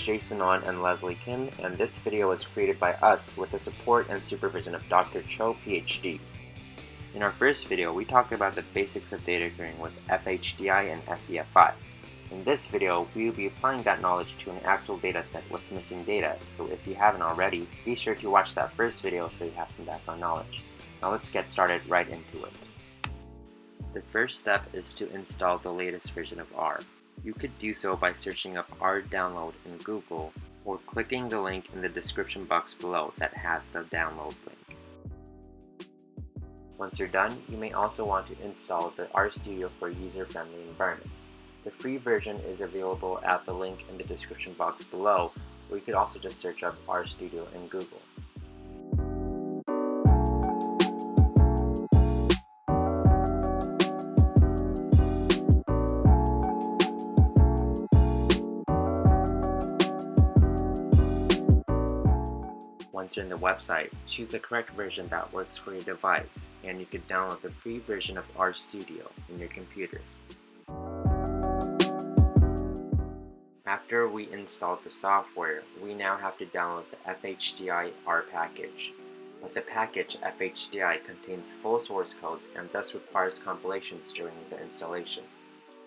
Jason On and Leslie Kim, and this video was created by us with the support and supervision of Dr. Cho, PhD. In our first video, we talked about the basics of data clearing with FHDI and FEFI. In this video, we will be applying that knowledge to an actual dataset with missing data, so if you haven't already, be sure to watch that first video so you have some background knowledge. Now let's get started right into it. The first step is to install the latest version of R. You could do so by searching up R download in Google or clicking the link in the description box below that has the download link. Once you're done, you may also want to install the RStudio for user-friendly environments. The free version is available at the link in the description box below, or you could also just search up RStudio in Google. Once you're in the website, choose the correct version that works for your device, and you can download the free version of RStudio in your computer. After we installed the software, we now have to download the FHDI R package. But the package FHDI contains full source codes and thus requires compilations during the installation.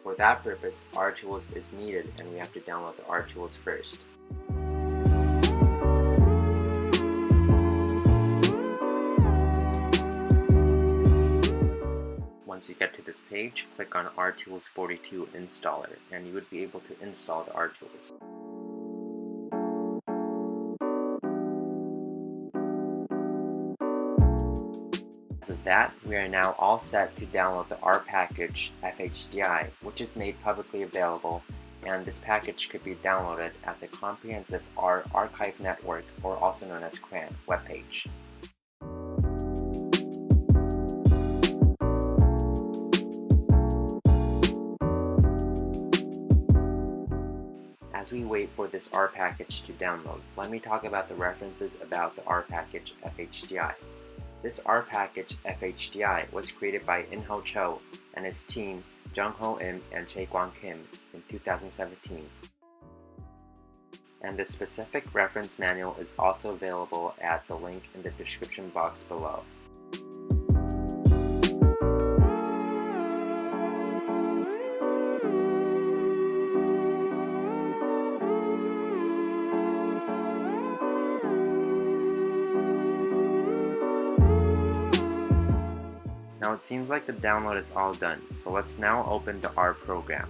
For that purpose, RTools is needed and we have to download the RTools first. Once you get to this page, click on RTools 42 Installer, and you would be able to install the RTools. As of that, we are now all set to download the R package FHDI, which is made publicly available, and this package could be downloaded at the Comprehensive R Archive Network, or also known as CRAN, webpage. As we wait for this R package to download, let me talk about the references about the R package FHDI. This R package FHDI was created by In-Ho Cho and his team Jung-Ho Im and Chae-Kwang Kim in 2017. And the specific reference manual is also available at the link in the description box below. Now it seems like the download is all done, so let's now open the R program.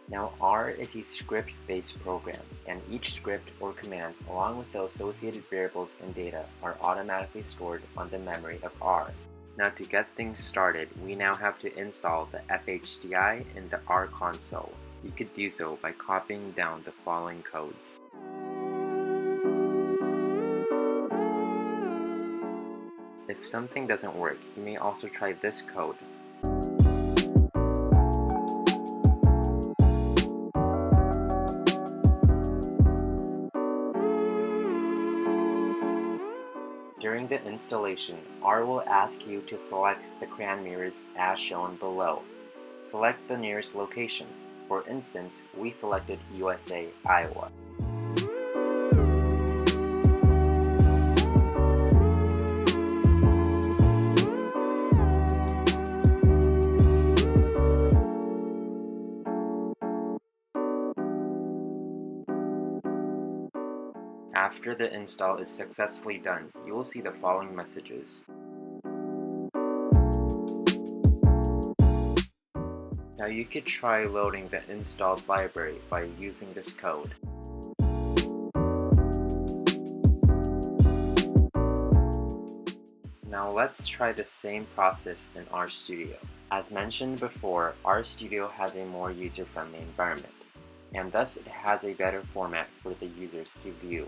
Now R is a script-based program, and each script or command along with the associated variables and data are automatically stored on the memory of R. Now to get things started, we now have to install the FHDI in the R console. You could do so by copying down the following codes. If something doesn't work, you may also try this code. During the installation, R will ask you to select the CRAN mirrors as shown below. Select the nearest location. For instance, we selected USA, Iowa. After the install is successfully done, you will see the following messages. Now you could try loading the installed library by using this code. Now let's try the same process in RStudio. As mentioned before, RStudio has a more user-friendly environment, and thus it has a better format for the users to view.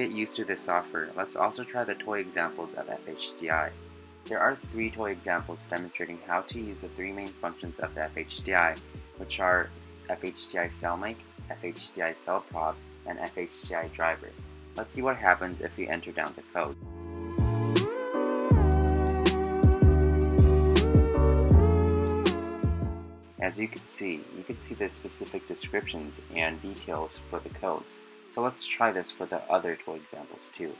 get used to this software, let's also try the toy examples of FHDI. There are 3 toy examples demonstrating how to use the 3 main functions of the FHDI, which are FHDI cellmake, FHDI cellprop, and FHDI driver. Let's see what happens if we enter down the code. As you can see the specific descriptions and details for the codes. So let's try this for the other toy examples too.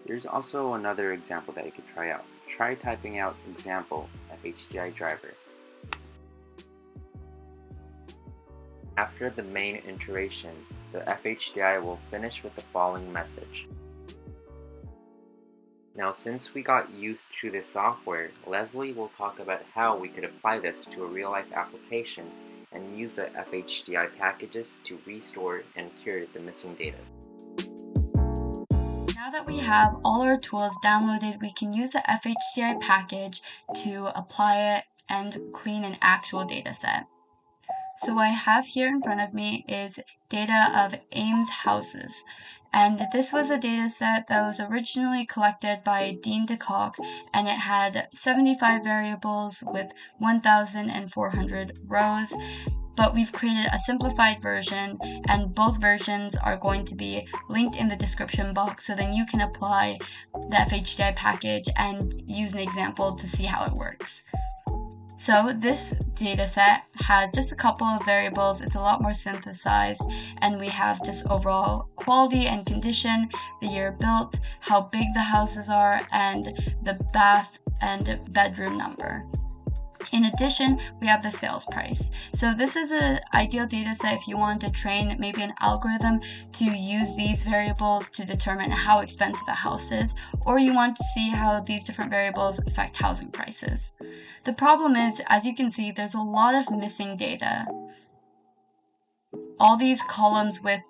There's also another example that you could try out. Try typing out example FHDI driver. After the main iteration, the FHDI will finish with the following message. Now, since we got used to this software, Leslie will talk about how we could apply this to a real-life application and use the FHDI packages to restore and cure the missing data. Now that we have all our tools downloaded, we can use the FHDI package to apply it and clean an actual data set. So what I have here in front of me is data of Ames houses. And this was a data set that was originally collected by Dean DeCock, and it had 75 variables with 1,400 rows. But we've created a simplified version, and both versions are going to be linked in the description box, so then you can apply the FHDI package and use an example to see how it works. So this dataset has just a couple of variables. It's a lot more synthesized, and we have just overall quality and condition, the year built, how big the houses are, and the bath and bedroom number. In addition, we have the sales price. So this is an ideal data set if you want to train maybe an algorithm to use these variables to determine how expensive a house is, or you want to see how these different variables affect housing prices. The problem is, as you can see, there's a lot of missing data. All these columns with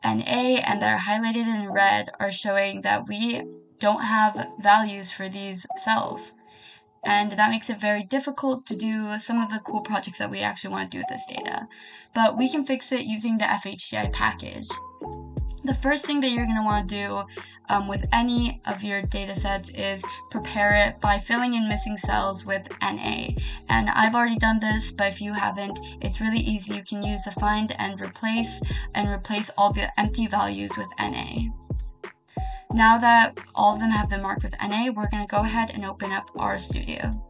an A and that are highlighted in red are showing that we don't have values for these cells. And that makes it very difficult to do some of the cool projects that we actually want to do with this data. But we can fix it using the FHDI package. The first thing that you're going to want to do with any of your data sets is prepare it by filling in missing cells with NA. And I've already done this, but if you haven't, it's really easy. You can use the find and replace all the empty values with NA. Now that all of them have been marked with NA, we're going to go ahead and open up RStudio.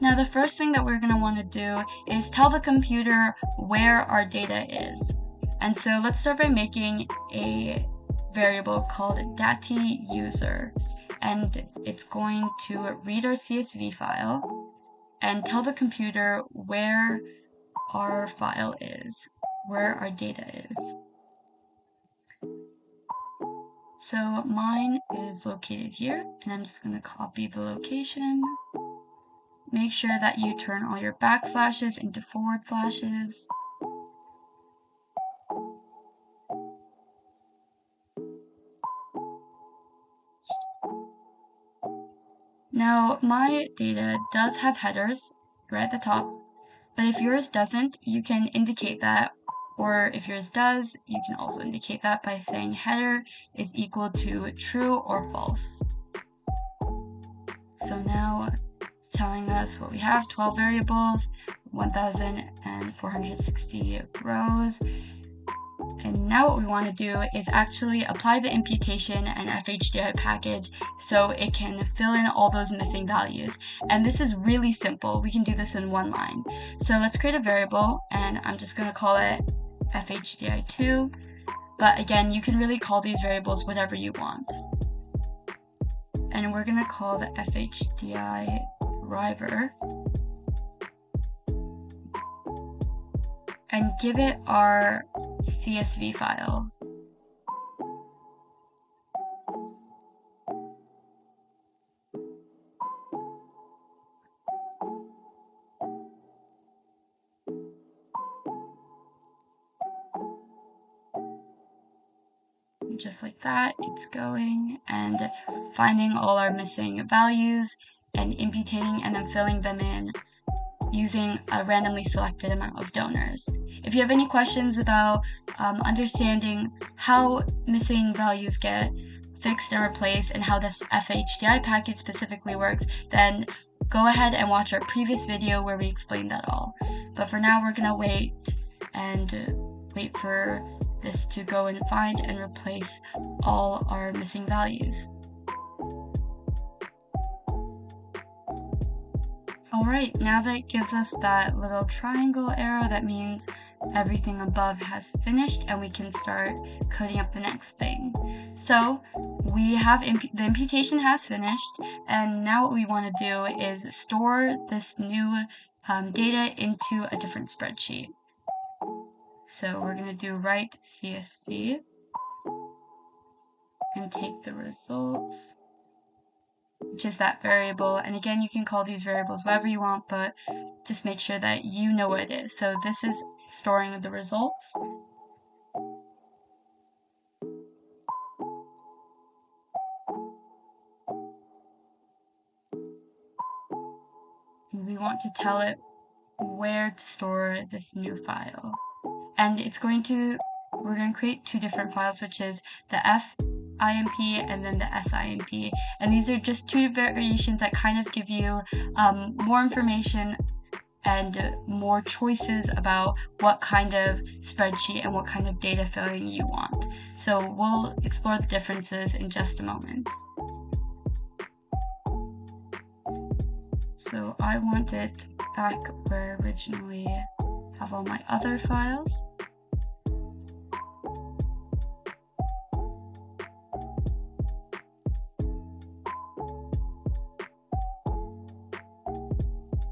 Now the first thing that we're going to want to do is tell the computer where our data is. And so let's start by making a variable called dati_user. And it's going to read our CSV file and tell the computer where our file is, where our data is. So mine is located here, and I'm just going to copy the location. Make sure that you turn all your backslashes into forward slashes. Now my data does have headers right at the top. But if yours doesn't, you can indicate that, or if yours does, you can also indicate that by saying header is equal to true or false. So now it's telling us what we have, 12 variables, 1,460 rows. And now what we want to do is actually apply the imputation and FHDI package so it can fill in all those missing values. And this is really simple. We can do this in one line. So let's create a variable, and I'm just going to call it FHDI2. But again, you can really call these variables whatever you want. And we're going to call the FHDI driver and give it our CSV file. And just like that, it's going and finding all our missing values and imputing and then filling them in using a randomly selected amount of donors. If you have any questions about understanding how missing values get fixed and replaced and how this FHDI package specifically works, then go ahead and watch our previous video where we explained that all. But for now, we're gonna wait for this to go and find and replace all our missing values. Alright, now that gives us that little triangle arrow, that means everything above has finished and we can start coding up the next thing. So we have the imputation has finished, and now what we want to do is store this new data into a different spreadsheet. So we're going to do write CSV and take the results, which is that variable. And again, you can call these variables whatever you want, but just make sure that you know what it is. So this is storing the results. And we want to tell it where to store this new file. And we're going to create two different files, which is the FIMP and then the SIMP. And these are just two variations that kind of give you more information and more choices about what kind of spreadsheet and what kind of data filling you want. So we'll explore the differences in just a moment. So I want it back where I originally have all my other files.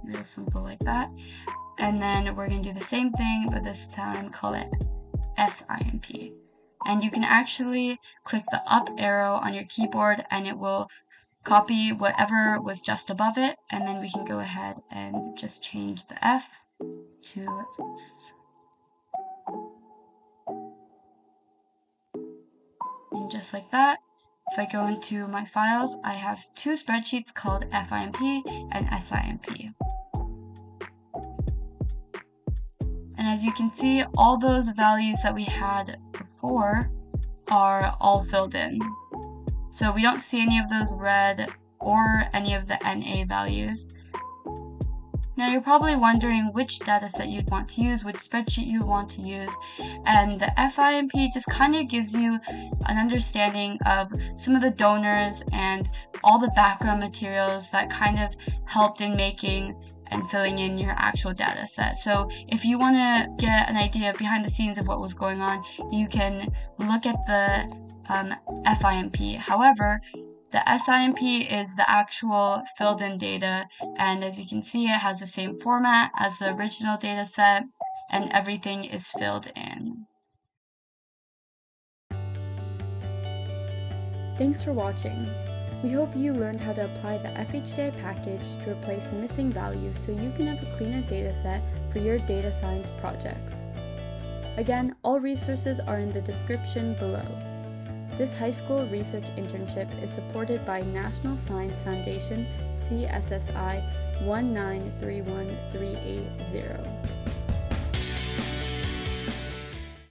Real simple like that. And then we're going to do the same thing, but this time call it SIMP. And you can actually click the up arrow on your keyboard and it will copy whatever was just above it, and then we can go ahead and just change the F to this. And just like that, if I go into my files, I have two spreadsheets called FIMP and SIMP. And as you can see, all those values that we had before are all filled in. So we don't see any of those red or any of the NA values. Now you're probably wondering which dataset you'd want to use, which spreadsheet you want to use, and the FIMP just kind of gives you an understanding of some of the donors and all the background materials that kind of helped in making and filling in your actual data set. So if you want to get an idea behind the scenes of what was going on, you can look at the FIMP. However, the SIMP is the actual filled in data, and as you can see, it has the same format as the original data set, and everything is filled in. Thanks for watching. We hope you learned how to apply the FHDI package to replace missing values so you can have a cleaner data set for your data science projects. Again, all resources are in the description below. This high school research internship is supported by National Science Foundation CSSI 1931380.